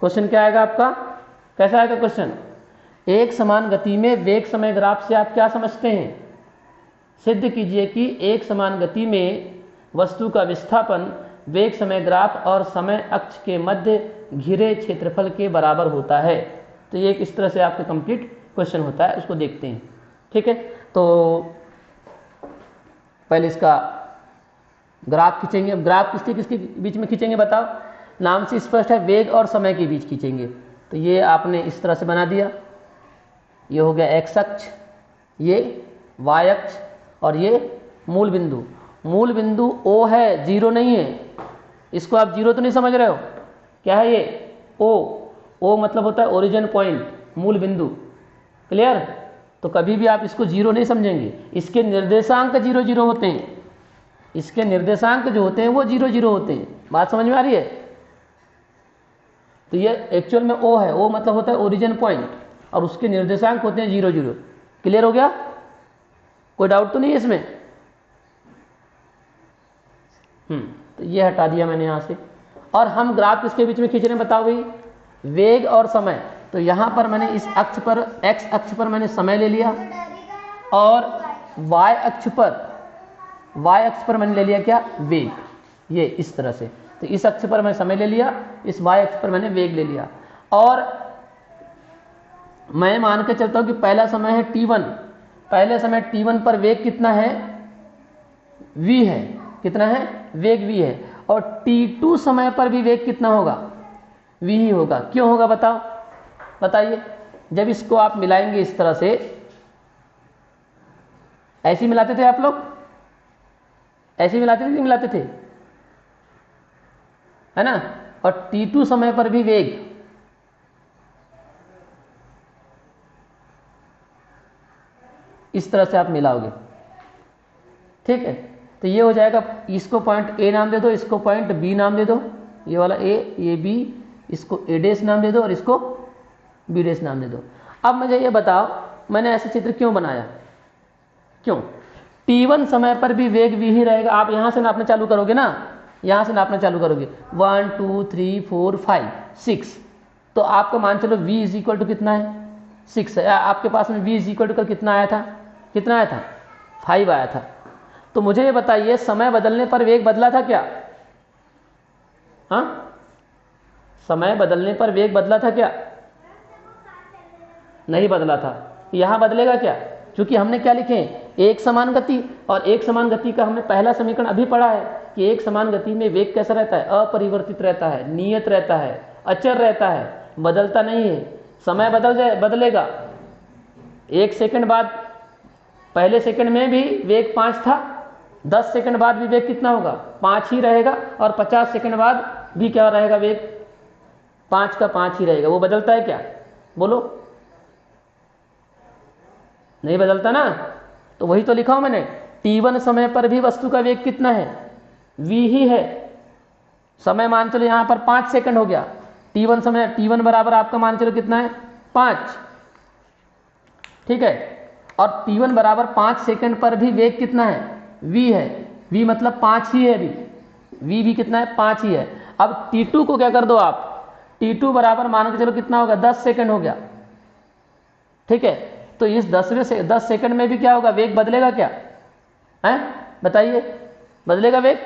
Question क्या आएगा आपका, कैसा आएगा क्वेश्चन, एक समान गति में वेग समय ग्राफ से आप क्या समझते हैं, सिद्ध कीजिए कि एक समान गति में वस्तु का विस्थापन वेग समय ग्राफ और समय अक्ष के मध्य घिरे क्षेत्रफल के बराबर होता है। तो ये इस तरह से आपका कंप्लीट क्वेश्चन होता है, उसको देखते हैं। ठीक है, तो पहले इसका ग्राफ खींचेंगे। अब ग्राफ किसके किसके बीच में खींचेंगे बताओ, नाम से स्पष्ट है, वेग और समय के बीच खींचेंगे। तो ये आपने इस तरह से बना दिया, ये हो गया एक्स अक्ष, ये वाई अक्ष और ये मूल बिंदु। मूल बिंदु ओ है, जीरो नहीं है। इसको आप जीरो तो नहीं समझ रहे हो, क्या है ये ओ मतलब होता है ओरिजिन पॉइंट, मूल बिंदु। क्लियर, तो कभी भी आप इसको जीरो नहीं समझेंगे, इसके निर्देशांक 0 0 होते हैं, इसके निर्देशांक जो होते हैं वो 0 0 होते हैं। बात समझ में आ रही है। तो ये एक्चुअल में ओ है, ओ मतलब होता है ओरिजिन पॉइंट और उसके निर्देशांक होते हैं 0 0। क्लियर हो गया, कोई डाउट तो नहीं है इसमें। तो ये हटा दिया मैंने यहां से। और हम ग्राफ किसके बीच में खींच रहे हैं बताओ भाई, वेग और समय। तो यहां पर मैंने इस अक्ष पर, एक्स अक्ष पर मैंने समय ले लिया और वाई अक्ष पर मैंने ले लिया क्या, वेग। ये इस तरह से, तो इस अक्ष पर मैं समय ले लिया, इस वाई अक्ष पर मैंने वेग ले लिया। और मैं मान के चलता हूं कि पहला समय है t1, पहले समय t1 पर वेग कितना है, v है। कितना है, वेग v है। और t2 समय पर भी वेग कितना होगा, v ही होगा। क्यों होगा बताओ, बताइए। जब इसको आप मिलाएंगे इस तरह से, ऐसे ही मिलाते थे आप लोग, ऐसे ही मिलाते थे, नहीं मिलाते थे, है ना। और t2 समय पर भी वेग, इस तरह से आप मिलाओगे। ठीक है, तो ये हो जाएगा, इसको पॉइंट ए नाम दे दो, इसको पॉइंट बी नाम दे दो, ये वाला ए, ये बी, इसको ए डैश नाम दे दो और इसको बी डैश नाम दे दो। अब मुझे ये बताओ, मैंने ऐसे चित्र क्यों बनाया, क्यों, t1 समय पर भी वेग v ही रहेगा। आप यहां से नापना चालू करोगे ना, यहां से नापना चालू करोगे, 1 2 3 4 5 6, तो आपको मान चलो v इज इक्वल टू कितना है, 6 है। आपके पास में v इज इक्वल टू कितना आया था, कितना आया था, 5 आया था। तो मुझे ये बताइए, समय बदलने पर वेग बदला था क्या, हाँ, समय बदलने पर वेग बदला था क्या, नहीं बदला था। यहां बदलेगा क्या, क्योंकि हमने क्या लिखे, एक समान गति, और एक समान गति का हमने पहला समीकरण अभी पढ़ा है कि एक समान गति में वेग कैसा रहता है, अपरिवर्तित रहता है, नियत रहता है, अचर रहता है, बदलता नहीं है। समय बदलेगा, 1 सेकंड बाद, पहले सेकंड में भी वेग 5 था, 10 सेकंड बाद भी वेग कितना होगा, 5 ही रहेगा, और 50 सेकंड बाद भी क्या रहेगा, वेग 5 का 5 ही रहेगा। वो बदलता है क्या, बोलो, नहीं बदलता ना। तो वही तो लिखा हूं मैंने, t1 समय पर भी वस्तु का वेग कितना है, v ही है। समय मान चलो यहां पर 5 सेकंड हो गया, t1 समय, t1 बराबर आपका मान चलो कितना है, 5। ठीक है, और t1 बराबर 5 सेकंड पर भी वेग कितना है, v है। v मतलब 5 ही है, अभी v भी कितना है, 5 ही है। अब t2 को क्या कर दो आप, t2 बराबर मान के चलो कितना होगा, 10 सेकंड हो गया। ठीक है, तो इस 10 सेकंड में भी क्या होगा, वेग बदलेगा क्या है, बताइए, बदलेगा वेग,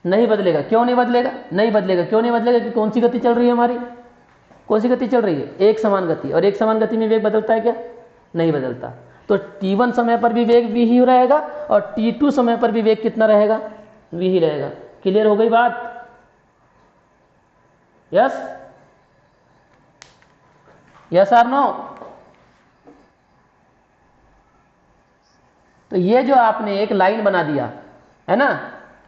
नहीं बदलेगा। क्यों नहीं बदलेगा, नहीं बदलेगा, क्यों नहीं बदलेगा, कि कौन सी गति चल रही है हमारी, कौन सी गति चल रही है, एक समान गति। और एक समान गति में वेग बदलता है क्या, नहीं बदलता। तो t1 समय पर भी वेग v ही रहेगा और t2 समय पर भी वेग कितना रहेगा, v ही रहेगा। क्लियर हो गई बात, यस, यस और नो। तो ये जो आपने एक लाइन बना दिया है ना,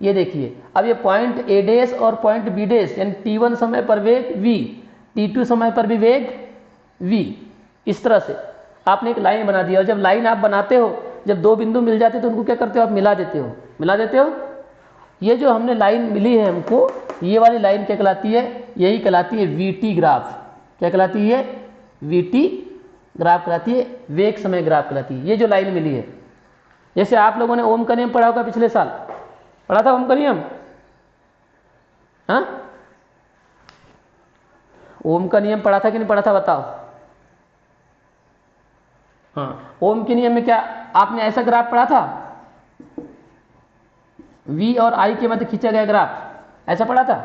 ये देखिए, अब ये पॉइंट a डैश और पॉइंट b डैश, यानी t1 समय पर वेग v, t2 समय पर भी वेग v, इस तरह से आपने एक लाइन बना दिया। और जब लाइन आप बनाते हो, जब दो बिंदु मिल जाते तो उनको क्या करते हो आप, मिला देते हो, मिला देते हो। ये जो हमने लाइन मिली है हमको, ये वाली लाइन क्या कहलाती है, यही कहलाती है वीटी ग्राफ। क्या कहलाती है, वीटी ग्राफ कहलाती है, वेग समय ग्राफ कहलाती है। ये जो लाइन मिली है, जैसे आप लोगों ने ओम का नियम पढ़ा होगा, पिछले साल पढ़ा था ओम का नियम, हाँ। ओम का नियम पढ़ा था कि नहीं पढ़ा था बताओ। हाँ, ओम के नियम में क्या आपने ऐसा ग्राफ पढ़ा था, V और I के मध्य खींचा गया ग्राफ, ऐसा पढ़ा था?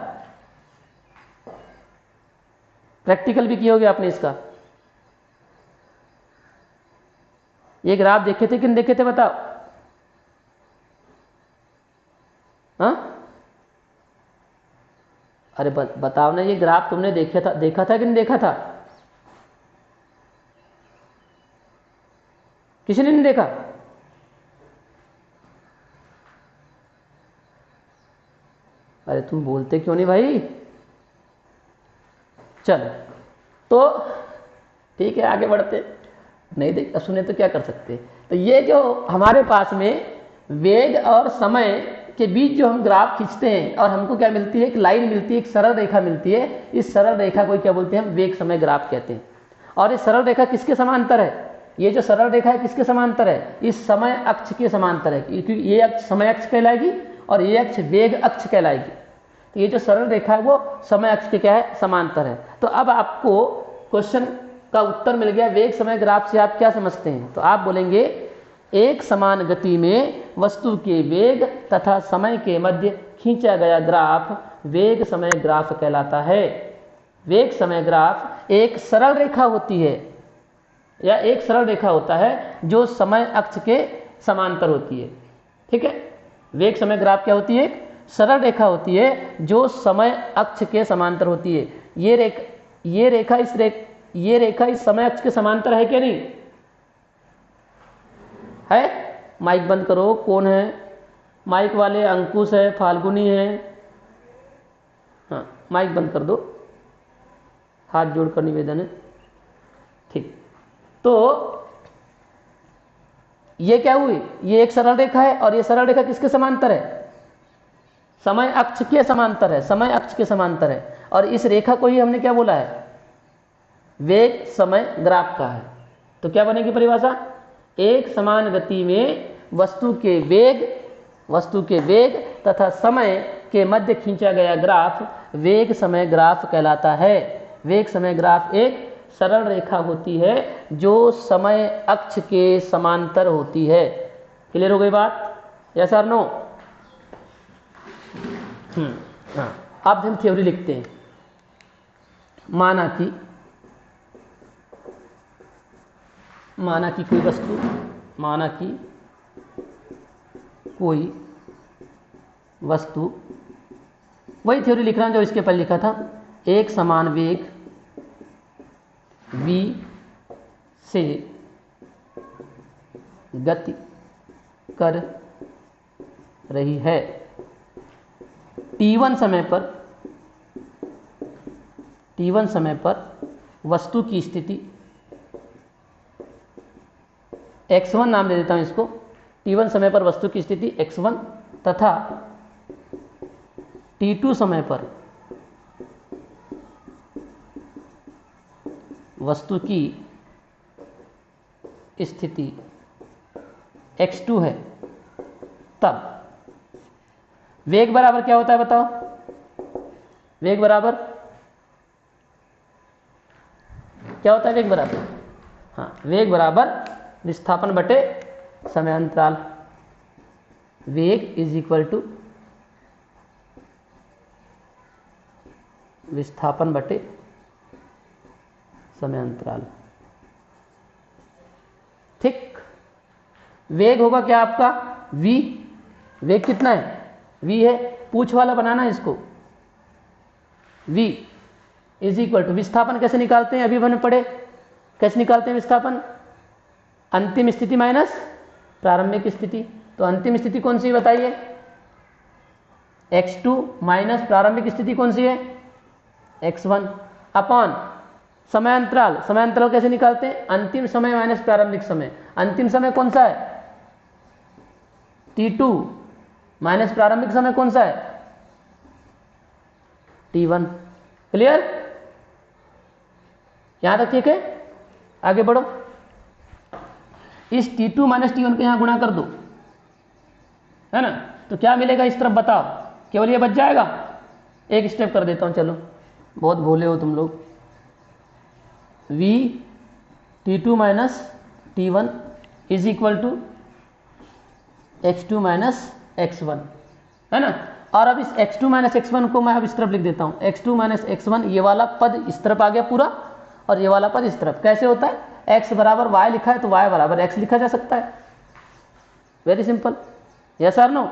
प्रैक्टिकल भी किए होगे आपने इसका। ये ग्राफ देखे थे कि नहीं देखे थे बताओ? हाँ, अरे बताओ ना, ये ग्राफ तुमने देखा था कि नहीं देखा था? किसी ने नहीं देखा? अरे तुम बोलते क्यों नहीं भाई? चलो तो ठीक है, आगे बढ़ते। नहीं देख सुने तो क्या कर सकते। तो ये जो हमारे पास में वेग और समय के बीच जो हम ग्राफ खींचते हैं और हमको क्या मिलती है, एक लाइन मिलती है, एक सरल रेखा मिलती है। इस सरल रेखा को क्या बोलते हैं, हम वेग समय ग्राफ कहते हैं। और ये सरल रेखा किसके समांतर है? ये जो सरल रेखा है किसके समांतर है? इस समय अक्ष के समांतर है, क्योंकि ये अक्ष समय अक्ष कहलाएगी और ये अक्ष वेग अक्ष कहलाएगी। तो ये जो सरल रेखा है वो समय अक्ष के क्या है, समांतर है। तो अब आपको क्वेश्चन का उत्तर मिल गया, वेग समय ग्राफ से आप क्या समझते हैं? तो आप बोलेंगे एक समान गति में वस्तु के वेग तथा समय के मध्य खींचा गया ग्राफ वेग समय ग्राफ कहलाता है। वेग समय ग्राफ एक सरल रेखा होती है या एक सरल रेखा होता है जो समय अक्ष के समांतर होती है। ठीक है, वेग समय ग्राफ क्या होती है? सरल रेखा होती है जो समय अक्ष के समांतर होती है। ये रेखा इस समय अक्ष के समांतर है क्या नहीं है? माइक बंद करो, कौन है माइक वाले? अंकुश है, फाल्गुनी है। हाँ, माइक बंद कर दो, हाथ जोड़कर निवेदन है। ठीक, तो ये क्या हुई, ये एक सरल रेखा है और ये सरल रेखा किसके समांतर है? समय अक्ष के समांतर है, समय अक्ष के समांतर है। और इस रेखा को ही हमने क्या बोला है, वेग समय ग्राफ का है। तो क्या बनेगी परिभाषा? एक समान गति में वस्तु के वेग तथा समय के मध्य खींचा गया ग्राफ वेग समय ग्राफ कहलाता है। वेग समय ग्राफ एक सरल रेखा होती है जो समय अक्ष के समांतर होती है। क्लियर हो गई बात? यस और नो? हाँ, अब हम थ्योरी लिखते हैं। माना कि कोई वस्तु, वही थ्योरी लिख रहा हूं जो इसके पहले लिखा था। एक समान वेग v से गति कर रही है। t1 समय पर वस्तु की स्थिति x1 नाम दे देता हूं इसको। t1 समय पर वस्तु की स्थिति x1 तथा t2 समय पर वस्तु की स्थिति x2 है। तब वेग बराबर क्या होता है बताओ? वेग बराबर क्या होता है? वेग बराबर, हाँ, वेग बराबर विस्थापन बटे समयांतराल। वेग इज इक्वल टू विस्थापन बटे समयांतराल। ठीक, वेग होगा क्या आपका? v। वेग कितना है? v है। पूछ वाला बनाना इसको। v इज इक्वल टू, विस्थापन कैसे निकालते हैं? अभी हमने पढ़े कैसे निकालते हैं विस्थापन। अंतिम स्थिति माइनस प्रारंभिक स्थिति। तो अंतिम स्थिति कौन सी बताइए? x2 माइनस प्रारंभिक स्थिति कौन सी है? x1 अपॉन समयांतराल। समयांतराल कैसे निकालते हैं? अंतिम समय माइनस प्रारंभिक समय। अंतिम समय कौन सा है? t2 माइनस प्रारंभिक समय कौन सा है? t1। क्लियर? यहां तक ठीक है? आगे बढ़ो। इस t2 माइनस t1 को यहां गुणा कर दो, है ना? तो क्या मिलेगा इस तरफ बताओ? केवल ये बच जाएगा। एक स्टेप कर देता हूं, चलो, बहुत भोले हो तुम लोग। v t2 minus t1 is equal to x2 minus x1, है ना। और अब इस x2 माइनस x1 को मैं अब इस तरफ लिख देता हूँ, x2 माइनस x1, ये वाला पद इस तरफ आ गया पूरा और ये वाला पद इस तरफ। कैसे होता है, x बराबर y लिखा है तो y बराबर x लिखा जा सकता है, वेरी सिंपल, यस और नो।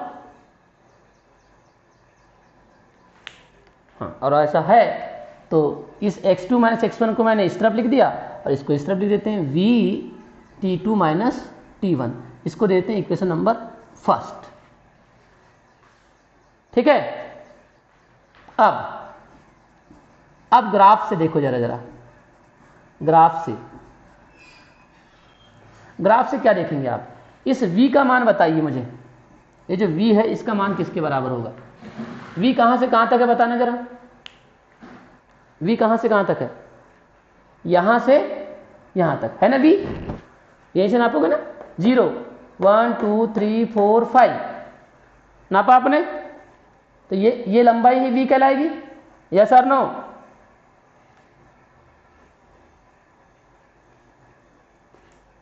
हाँ, और ऐसा है तो इस x2 माइनस x1 को मैंने इस तरफ लिख दिया और इसको इस तरफ लिख देते हैं v t2 माइनस t1, इसको देते हैं इक्वेशन नंबर फर्स्ट, ठीक है। अब ग्राफ से देखो जरा ग्राफ से क्या देखेंगे आप, इस v का मान बताइए मुझे, ये जो v है इसका मान किसके बराबर होगा। v कहां से कहां तक है बताना जरा, v कहां से कहां तक है, यहां से यहां तक है ना v, यहीं से नापोगे ना, 0 1 2 3 4 5 नापा आपने, तो ये लंबाई ही v कहलाएगी, यस और नो।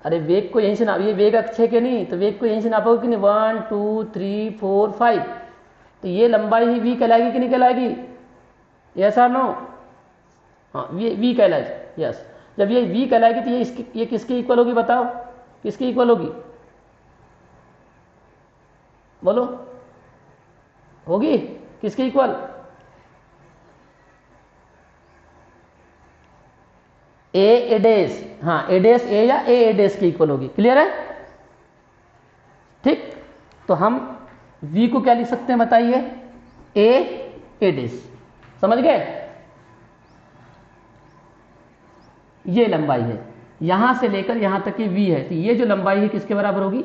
अरे वेग को यहीं से नाप, ये वेग अक्ष है कि नहीं, तो वेग को यहीं से नापोगे कि नहीं, 1 2 3 4 5, तो ये लंबाई ही v कहलाएगी कि नहीं कहलाएगी, यस और नो। हाँ, ये v कहलाएगी, यस। जब ये v कहलाएगी तो ये किसके इक्वल होगी बताओ, किसके इक्वल होगी, बोलो, होगी किसके इक्वल, ए डैश, हाँ ए डैश ए या ए डैश के इक्वल होगी, क्लियर है, ठीक। तो हम v को क्या लिख सकते हैं बताइए, ए डैश, समझ गए, ये लंबाई है यहां से लेकर यहां तक की v है, तो ये जो लंबाई है किसके बराबर होगी,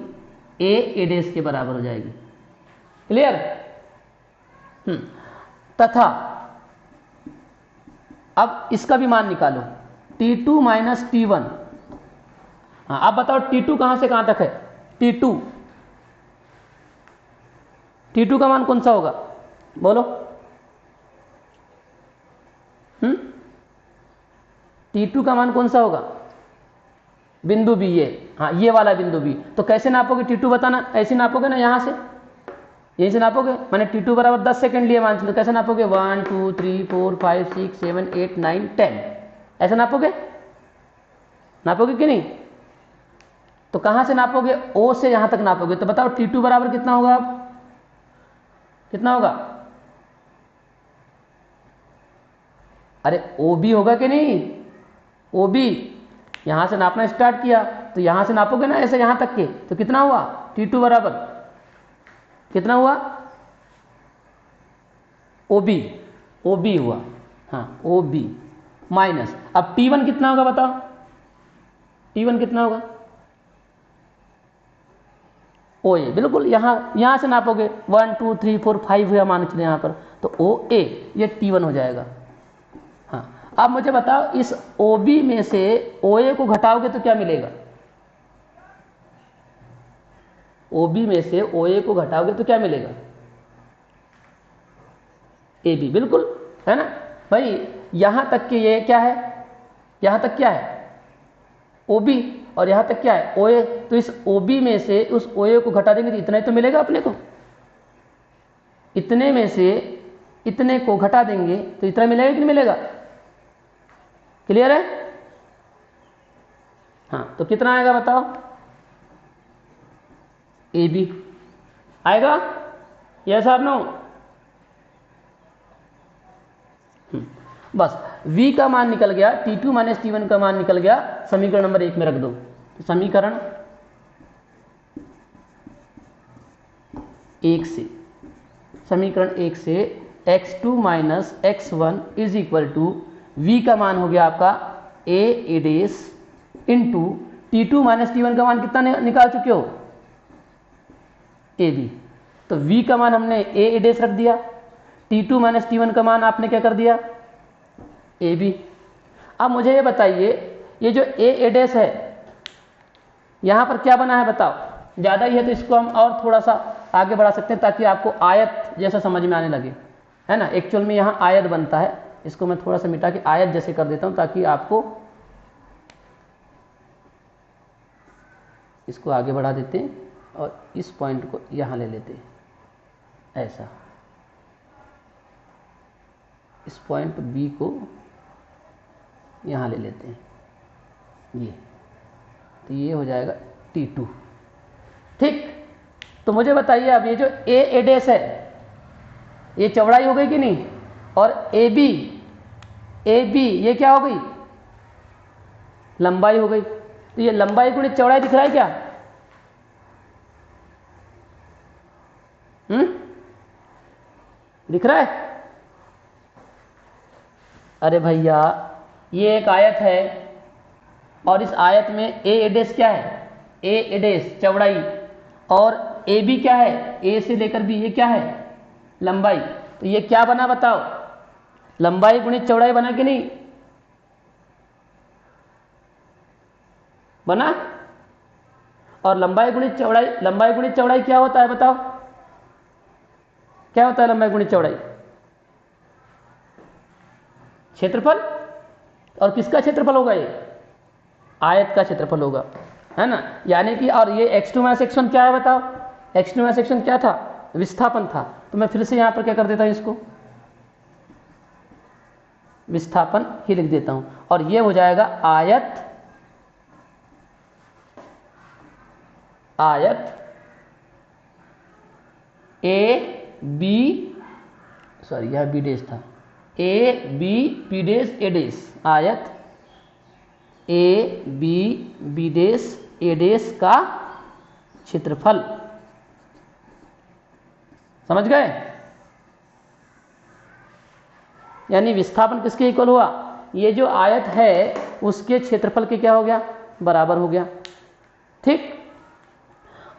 ए डैश के बराबर हो जाएगी, क्लियर। तथा अब इसका भी मान निकालो, t2 माइनस t1, हाँ आप बताओ t2 कहां से कहां तक है, t2 का मान कौन सा होगा बोलो, t2 का मान कौन सा होगा, बिंदु b, ये हाँ ये वाला बिंदु b। तो कैसे नापोगे t2 बताना, ऐसे नापोगे ना, यहां से यहीं से नापोगे, मैंने t2 बराबर 10 सेकंड लिए मान, तो कैसे नापोगे 1 2 3 4 5 6 7 8 9 10, ऐसा नापोगे कि नहीं। तो कहां से नापोगे, o से यहां तक नापोगे, तो बताओ t2 बराबर कितना होगा, कितना होगा, अरे OB होगा कि नहीं, OB यहां से नापना स्टार्ट किया तो यहां से नापोगे ना ऐसे यहां तक के, तो कितना हुआ t2 बराबर कितना हुआ, OB हुआ, हाँ OB माइनस, अब t1 कितना होगा बताओ, t1 कितना होगा, OA, बिल्कुल यहां से नापोगे 1 2 3 4 5 हुआ मान चले यहां पर, तो OA ये t1 हो जाएगा। हाँ अब मुझे बताओ इस OB में से OA को घटाओगे तो क्या मिलेगा, OB में से OA को घटाओगे तो क्या मिलेगा, AB, बिल्कुल है ना भाई। यहां तक के ये क्या है, यहां तक क्या है OB और यहां तक क्या है OA, तो इस OB में से उस OA को घटा देंगे तो इतना ही तो मिलेगा अपने को, इतने में से इतने को घटा देंगे तो इतना मिलेगा कि नहीं मिलेगा, क्लियर है। हाँ तो कितना आएगा बताओ, AB आएगा, यस और नो। बस v का मान निकल गया, t2 माइनस t1 का मान निकल गया, समीकरण नंबर 1 में रख दो। तो समीकरण 1 से x2 minus x1 is equal to v का मान हो गया आपका a dash into t2 minus t1 का मान कितना निकाल चुके हो, AB। तो v का मान हमने a डैश रख दिया, t2 माइनस t1 का मान आपने क्या कर दिया, AB। अब मुझे ये बताइए ये जो a डैश है यहां पर क्या बना है बताओ, ज़्यादा ही है तो इसको हम और थोड़ा सा आगे बढ़ा सकते हैं ताकि आपको आयत जैसा समझ में आने लगे, है ना। एक्चुअल में यहाँ आयत बनता है, इसको मैं थोड़ा सा मिटा के आयत जैसे कर देता हूँ ताकि आपको इसको आगे बढ़ा देते हैं और इस पॉइंट को यहाँ ले लेते हैं, ऐसा। इस पॉइंट बी को यहाँ ले लेते हैं, ये, तो ये हो जाएगा T2। ठीक, तो मुझे बताइए अब ये जो ए डैश है, ये चौड़ाई हो गई कि नहीं, और ए बी ये क्या हो गई, लंबाई हो गई। तो ये लंबाई गुणित चौड़ाई दिख रहा है क्या? दिख रहा है? अरे भैया, ये एक आयत है और इस आयत में ए डैश क्या है, ए डैश चौड़ाई, और ए बी क्या है, ए से लेकर बी, ये क्या है, लंबाई। तो ये क्या बना बताओ, लंबाई गुणित चौड़ाई बना कि नहीं बना? और लंबाई गुणित चौड़ाई क्या होता है बताओ, क्या होता है लंबाई गुणित चौड़ाई? क्षेत्रफल। और किसका क्षेत्रफल होगा, ये आयत का क्षेत्रफल होगा, है ना। यानी कि, और ये x2 माइनस x1 क्या है बताओ, x2 माइनस x1 क्या था, विस्थापन था। तो मैं फिर से यहां पर क्या कर देता हूं, इसको विस्थापन ही लिख देता हूं, और ये हो जाएगा आयत ए बी, सॉरी यह बी डैश था, A B dash A dash, आयत A B dash A dash का क्षेत्रफल। समझ गए? यानी विस्थापन किसके इक्वल हुआ, ये जो आयत है उसके क्षेत्रफल के क्या हो गया, बराबर हो गया। ठीक,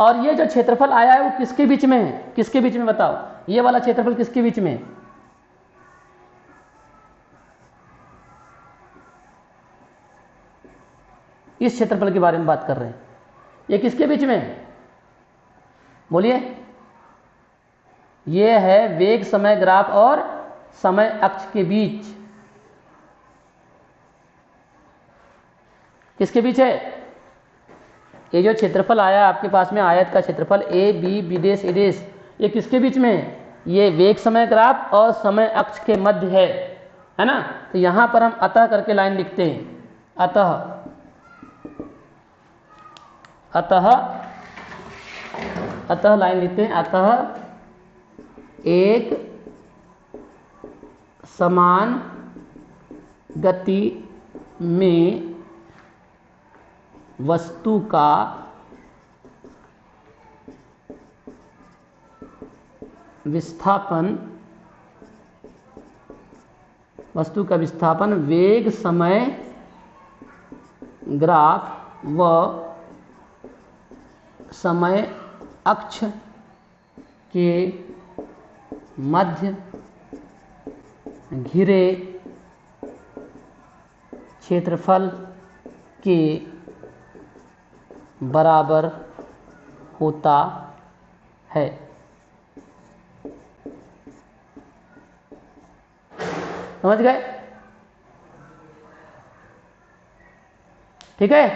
और ये जो क्षेत्रफल आया है वो किसके बीच में है, किसके बीच में बताओ, ये वाला क्षेत्रफल किसके बीच में है, इस क्षेत्रफल के बारे में बात कर रहे हैं, ये किसके बीच में है, बोलिए। ये है वेग समय ग्राफ और समय अक्ष के बीच, किसके बीच है, ये जो क्षेत्रफल आया आपके पास में, आयत का क्षेत्रफल A B dash A dash, ये किसके बीच में है, ये वेग समय ग्राफ और समय अक्ष के मध्य है ना। तो यहां पर हम अतः करके लाइन लिखते हैं, अतः लाइन लिखते हैं, अतः एक समान गति में वस्तु का विस्थापन वेग समय ग्राफ व समय अक्ष के मध्य घिरे क्षेत्रफल के बराबर होता है। समझ गए? ठीक है,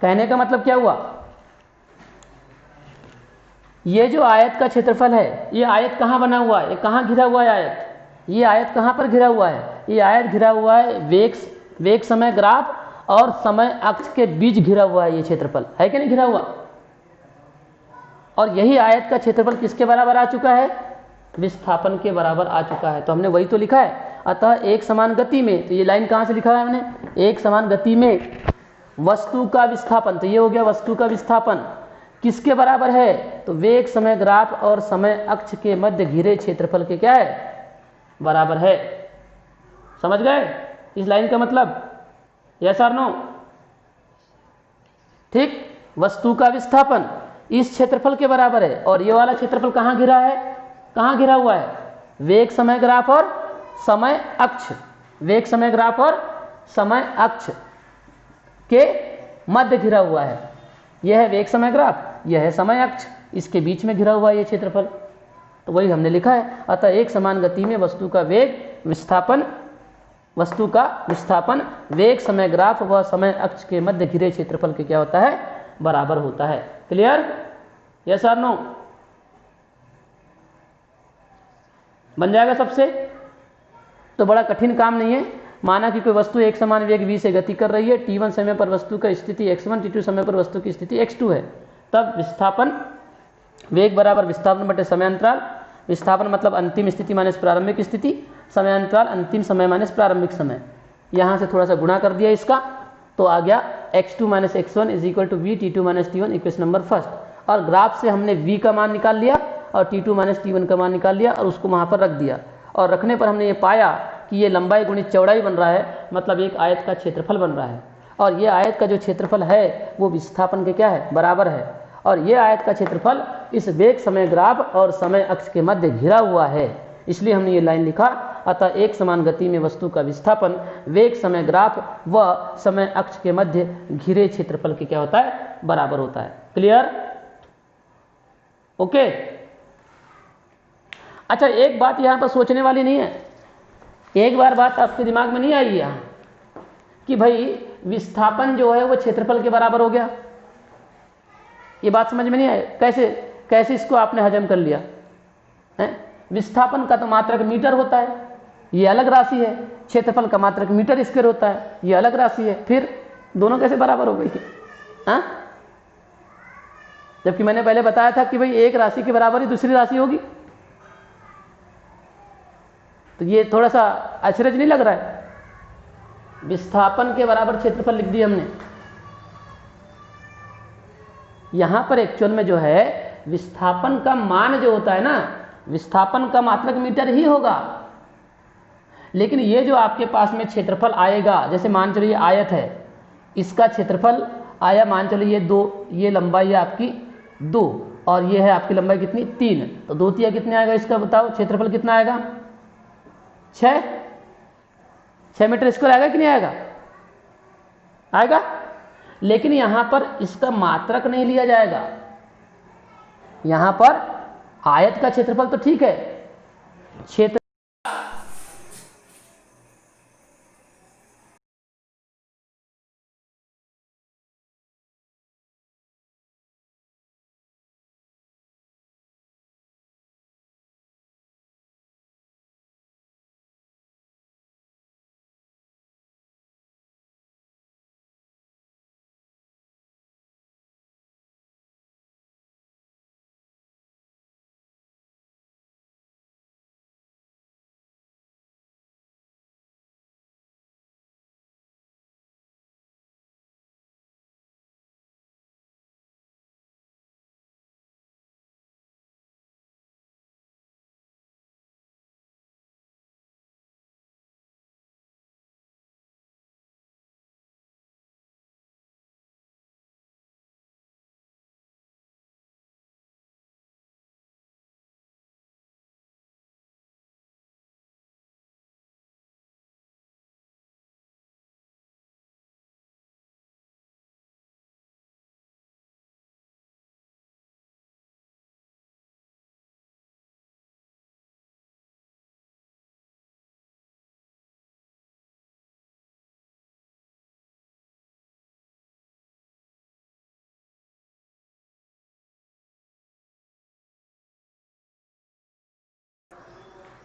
कहने का मतलब क्या हुआ, ये जो आयत का क्षेत्रफल है, ये आयत कहाँ बना हुआ है, ये कहाँ घिरा हुआ है आयत, ये आयत कहाँ पर घिरा हुआ है, ये आयत घिरा हुआ है वेग समय ग्राफ और समय अक्ष के बीच घिरा हुआ है, ये क्षेत्रफल है कि नहीं घिरा हुआ। और यही आयत का क्षेत्रफल किसके बराबर आ चुका है, विस्थापन के बराबर आ चुका है। तो हमने वही तो लिखा है, अतः एक समान गति में, तो ये लाइन कहाँ से लिखा है हमने, एक समान गति में वस्तु का विस्थापन, तो ये हो गया वस्तु का विस्थापन किसके बराबर है, तो वेग समय ग्राफ और समय अक्ष के मध्य घिरे क्षेत्रफल के क्या है, बराबर है। समझ गए इस लाइन का मतलब, यस और नो। ठीक, वस्तु का विस्थापन इस क्षेत्रफल के बराबर है, और ये वाला क्षेत्रफल कहाँ घिरा है, कहाँ घिरा हुआ है, वेग समय ग्राफ और समय अक्ष, वेग समय ग्राफ और समय अक्ष के मध्य घिरा हुआ है। यह है वेग समय ग्राफ, यह है समय अक्ष, इसके बीच में घिरा हुआ है ये क्षेत्रफल। तो वही हमने लिखा है, अतः एक समान गति में वस्तु का वेग विस्थापन वस्तु का विस्थापन वेग समय ग्राफ व समय अक्ष के मध्य घिरे क्षेत्रफल के क्या होता है, बराबर होता है। क्लियर? यस और नो? बन जाएगा सबसे? तो बड़ा कठिन काम नहीं है। माना कि कोई वस्तु एक समान वेग v से गति कर रही है, t1 समय पर वस्तु का स्थिति x1, t2 समय पर वस्तु की स्थिति x2 है, तब विस्थापन वेग बराबर विस्थापन बटे समय अंतराल। विस्थापन मतलब अंतिम स्थिति माइनस प्रारंभिक स्थिति, समय अंतराल अंतिम समय माइनस प्रारंभिक समय। यहाँ से थोड़ा सा गुणा कर दिया इसका, तो आ गया x2 minus x1 is equal to v t2 minus t1 equation number first. और ग्राफ से हमने v का मान निकाल लिया और t2 माइनस t1 का मान निकाल लिया और उसको वहाँ पर रख दिया। और रखने पर हमने ये पाया कि ये लंबाई गुणित चौड़ाई बन रहा है, मतलब एक आयत का क्षेत्रफल बन रहा है। और ये आयत का जो क्षेत्रफल है वो विस्थापन के क्या है, बराबर है। और ये आयत का क्षेत्रफल इस वेग समय ग्राफ और समय अक्ष के मध्य घिरा हुआ है, इसलिए हमने ये लाइन लिखा। अतः एक समान गति में वस्तु का विस्थापन वेग समय ग्राफ व समय अक्ष के मध्य घिरे क्षेत्रफल के क्या होता है, बराबर होता है। क्लियर? ओके। अच्छा, एक बात यहाँ पर सोचने वाली नहीं है, एक बार बात आपके दिमाग में नहीं आई यहाँ कि भाई विस्थापन जो है वो क्षेत्रफल के बराबर हो गया। ये बात समझ में नहीं आई? कैसे इसको आपने हजम कर लिया है? विस्थापन का तो मात्रक मीटर होता है, ये अलग राशि है। क्षेत्रफल का मात्रक मीटर स्क्वायर होता है, ये अलग राशि है। फिर दोनों कैसे बराबर हो गई? हाँ, जबकि मैंने पहले बताया था कि भाई एक राशि के बराबर ही दूसरी राशि होगी। तो ये थोड़ा सा आश्चर्य नहीं लग रहा है? विस्थापन के बराबर क्षेत्रफल लिख दिया हमने। यहां पर एक्चुअल में जो है विस्थापन का मान जो होता है ना, विस्थापन का मात्रक मीटर ही होगा, लेकिन ये जो आपके पास में क्षेत्रफल आएगा, जैसे मान चलिए आयत है, इसका क्षेत्रफल आया मान चलिए 2, ये लंबाई है आपकी 2 और ये है आपकी लंबाई कितनी 3, तो 2 तिया कितने आएगा इसका बताओ, क्षेत्रफल कितना आएगा? 6 मीटर स्क्वायर आएगा कि नहीं आएगा? आएगा। लेकिन यहां पर इसका मात्रक नहीं लिया जाएगा। यहां पर आयत का क्षेत्रफल तो ठीक है, क्षेत्र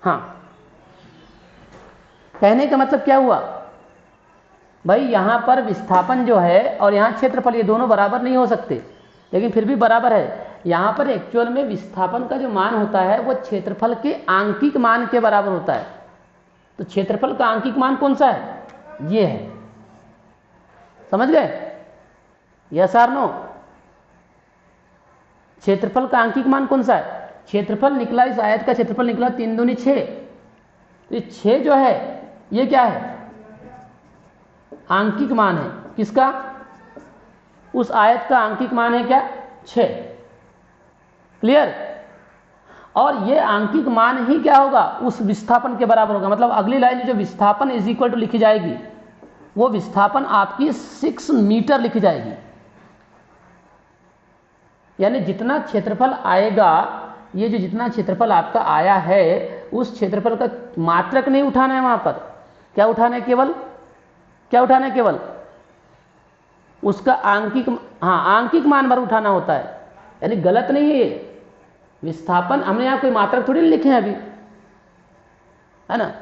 हाँ, कहने का मतलब क्या हुआ भाई, यहां पर विस्थापन जो है और यहां क्षेत्रफल, ये दोनों बराबर नहीं हो सकते, लेकिन फिर भी बराबर है। यहां पर एक्चुअल में विस्थापन का जो मान होता है वो क्षेत्रफल के आंकिक मान के बराबर होता है। तो क्षेत्रफल का आंकिक मान कौन सा है? ये है। समझ गए? यस और नो? क्षेत्रफल का आंकिक मान कौन सा है? क्षेत्रफल निकला, इस आयत का क्षेत्रफल निकला 3 दूनी 6। तो ये 6 जो है ये क्या है? आंकिक मान है। किसका? उस आयत का आंकिक मान है क्या? 6। क्लियर? और ये आंकिक मान ही क्या होगा? उस विस्थापन के बराबर होगा। मतलब अगली लाइन जो विस्थापन इज इक्वल टू लिखी जाएगी, वो विस्थापन आपकी 6 मीटर लिखी जाएगी। यानी जितना क्षेत्रफल आएगा, ये जो जितना क्षेत्रफल आपका आया है, उस क्षेत्रफल का मात्रक नहीं उठाना है वहां पर, क्या उठाना है? केवल क्या उठाना है? केवल उसका आंकिक, हाँ आंकिक मान भर उठाना होता है। यानी गलत नहीं है ये विस्थापन, हमने यहाँ कोई मात्रक थोड़ी लिखे हैं अभी, है ना।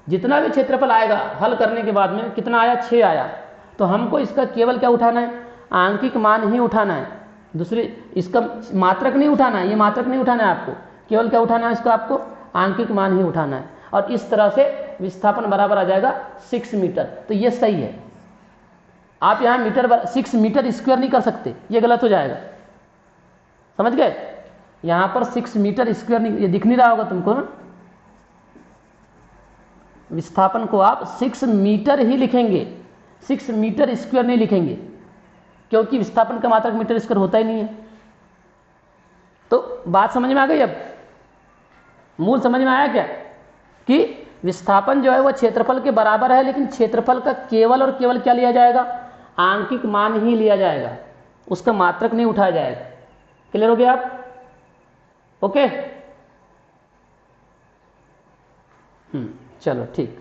जितना भी क्षेत्रफल आएगा हल करने के बाद में कितना आया? 6 आया। तो हमको इसका केवल क्या उठाना है? आंकिक मान ही उठाना है। दूसरी इसका मात्रक नहीं उठाना है, ये मात्रक नहीं उठाना है आपको, केवल क्या उठाना है इसका? आपको आंकिक मान ही उठाना है। और इस तरह से विस्थापन बराबर आ जाएगा 6 मीटर। तो ये सही है। आप यहाँ मीटर 6 मीटर स्क्वायर नहीं कर सकते, ये गलत हो जाएगा, समझ गए। यहाँ पर 6 मीटर स्क्वायर नहीं, ये दिख नहीं रहा होगा तुमको ना। विस्थापन को आप 6 मीटर ही लिखेंगे, 6 मीटर स्क्वायर नहीं लिखेंगे, क्योंकि विस्थापन का मात्रक मीटर स्क्वायर होता ही नहीं है। तो बात समझ में आ गई? अब मूल समझ में आया क्या? कि विस्थापन जो है वह क्षेत्रफल के बराबर है, लेकिन क्षेत्रफल का केवल और केवल क्या लिया जाएगा? आंकिक मान ही लिया जाएगा, उसका मात्रक नहीं उठाया जाएगा। क्लियर हो गया आप? ओके, चलो ठीक।